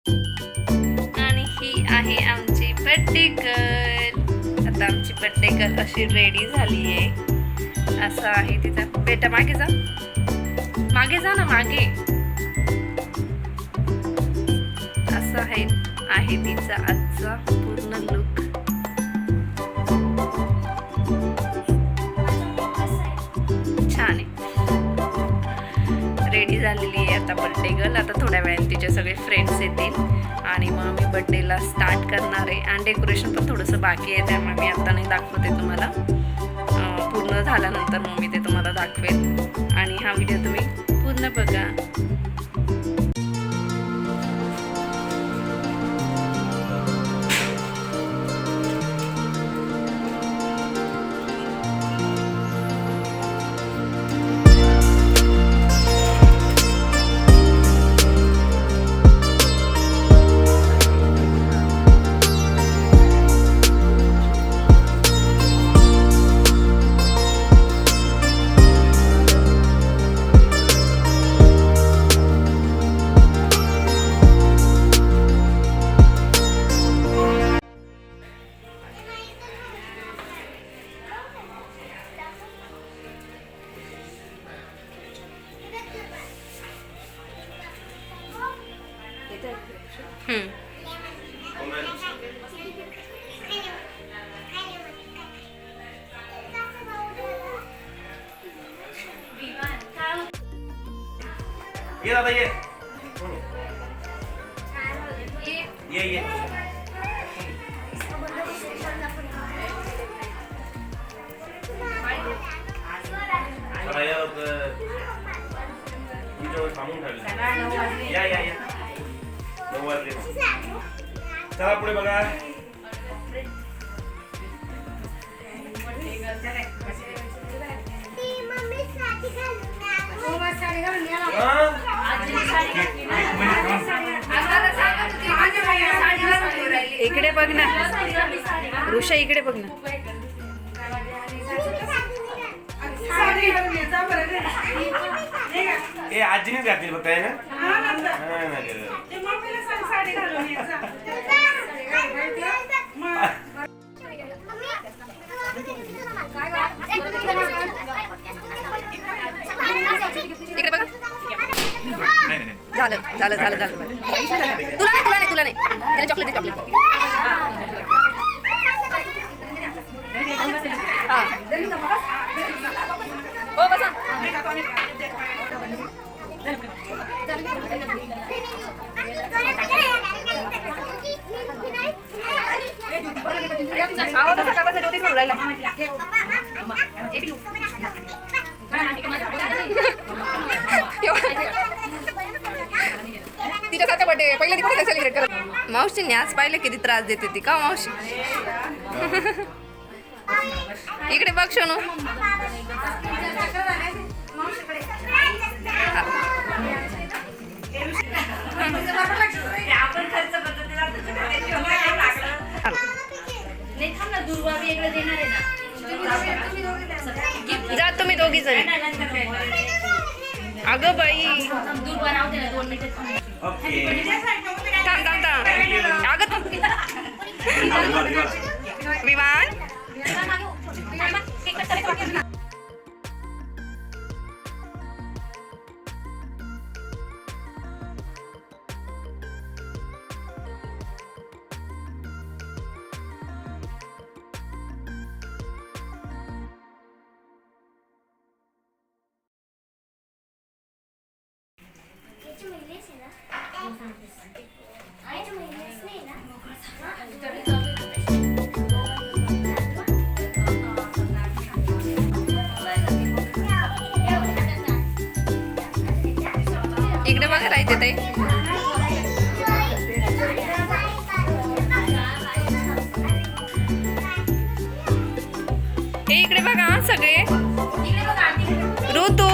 आणि ही आहे आमची बर्थडे गर्ल. आता आमची बर्थडे गर्ल अशी रेडी झाली आहे. असं आहे तिचा. बेटा मागे जा, मागे जा ना, मागे. असं आहे तिचा आजचा पूर्ण लुक. छान आहे, रेडी झालेली आहे आता बर्थडे गर्ल. आता थोड्या वेळाने तिचे सगळे फ्रेंड्स येतील आणि मग आम्ही बर्थडेला स्टार्ट करणार आहे. आणि डेकोरेशन पण थोडंसं बाकी आहे, त्यामुळे मी आता नाही दाखवते तुम्हाला. पूर्ण झाल्यानंतर मग मी ते तुम्हाला दाखवेल. आणि हा व्हिडिओ तुम्ही पूर्ण बघा. ये दादा ये चला पुढे बघा. इकडे बघ ना ऋषा, इकडे बघ ना. ए आजीनेच घातली फक्त आहे ना. इकडे बघा. झालं झालं झालं झालं. तुला नाही त्याला चॉकलेट दे, चॉकलेट. हो बसा. आवाज असा का बसा, ज्योतिष म्हणून राहिला. तिच्यासारखा बर्थडे पहिल्या दिवशी सेलिब्रेट करत. मावशीने आज पाहिलं किती त्रास देते ती का मावशी. इकडे बघ सोनू. जा तुम्ही दोघी जण. अगं बाई थांब थांब थांब. अगं विमान. इकडे बघा राहते ते. हे इकडे बघा सगळे. ऋतू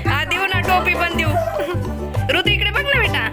हा देऊ ना, टोपी पण देऊ. ऋतू इकडे बघ ना बेटा.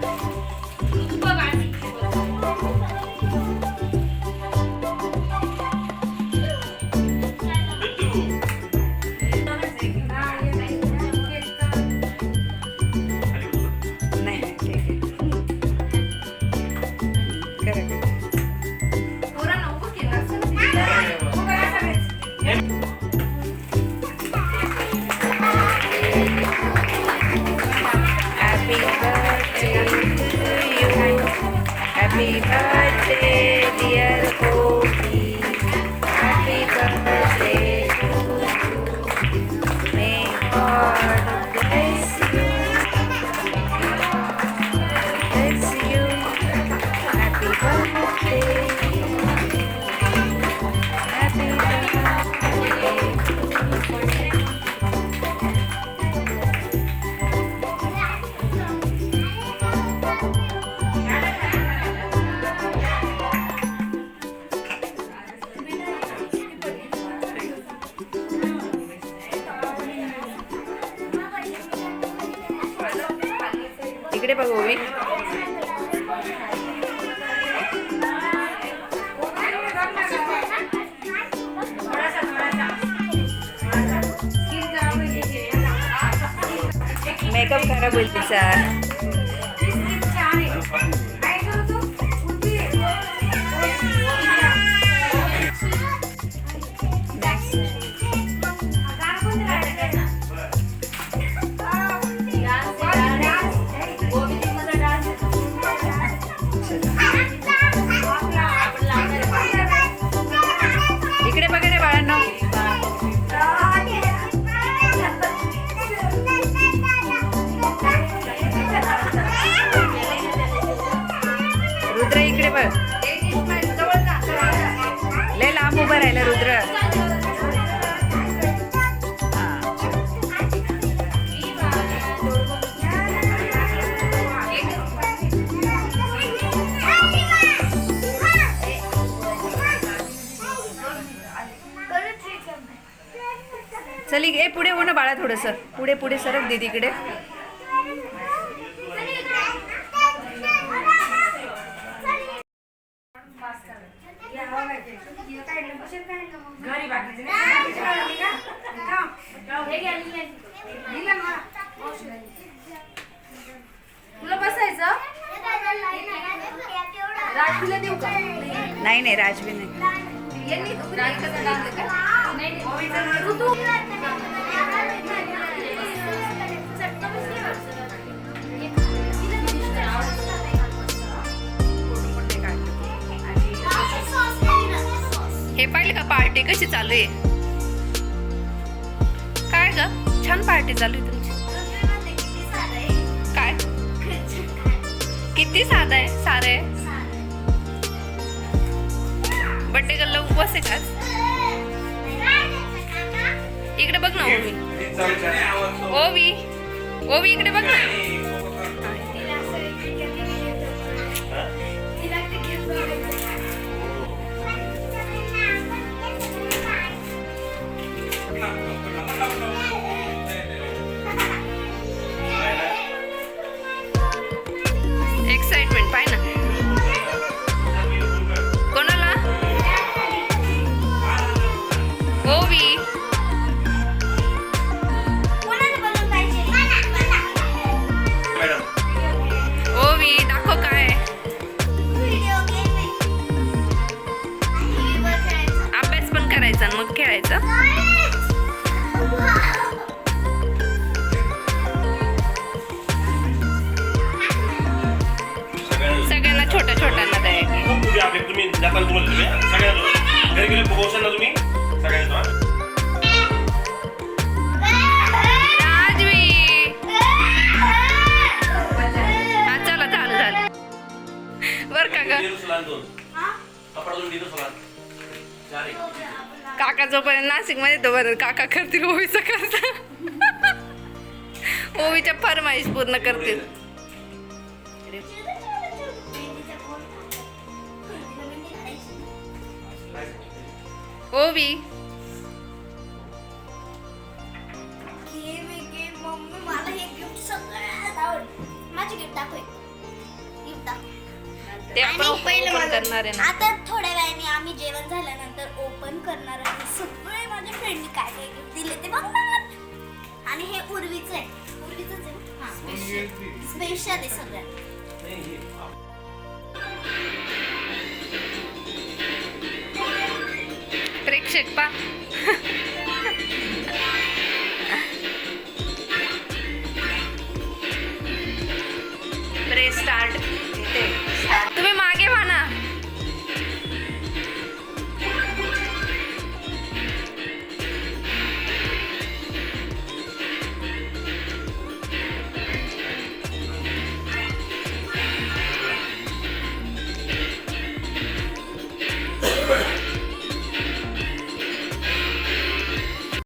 इकडे बघ ओवी. मेकअप खराब होईल तिचा. इकडे बघा रे बाळांनो. रुद्र इकडे बघ. लय लांब उभं राहिलं रुद्र. चल ए पुढे हो ना बाळा, थोडंसं पुढे पुढे सरक दीदीकडे. तुला बसायचं राजवीला देऊ का? नाही नाही राजवी नाही. हे पाहिलं का पार्टी कशी चालू आहे. काय ग छान पार्टी चालू आहे तुमची. काय किती साधं आहे सारं आहे. बड्डे गर्लला उपवास आहे का? इकडे बघ ना ओवी. ओवी ओवी इकडे बघ ना. एक्साइटमेंट पाय ना. कोणाला? ओवी. ओवी दाखव काय. अभ्यास पण करायचा आणि मग खेळायचं. सगळ्यांना छोट्या छोट्यांना द्यायची. तुम्ही जाताना तुम्हाला सगळ्यांना घरी गेले पोहोचल ना तुम्ही सगळ्यांना. राजवी हा चला चालू झालं बर का ग. काका जोपर्यंत नाशिक मध्ये तोपर्यंत काका करतील ओवीचं करता. ओवीच्या फरमाईश पूर्ण करतील. ओवी मम्मी मला हे गिफ्ट सगळ्यात आवडतं. माझी गिफ्ट दाखव. गिफ्ट दाखव. ते आपण ओपन करणार आहे ना. आता थोड्या वेळाने आम्ही जेवण झाल्यानंतर ओपन करणार आहे. सगळे माझ्या फ्रेंडनी काय काय गिफ्ट दिले ते बघणार. आणि हे उर्वीचं आहे. उर्वीचंच आहे. हां स्पेशल आहे सगळ्यात. प्रेक्षक पा. Press start.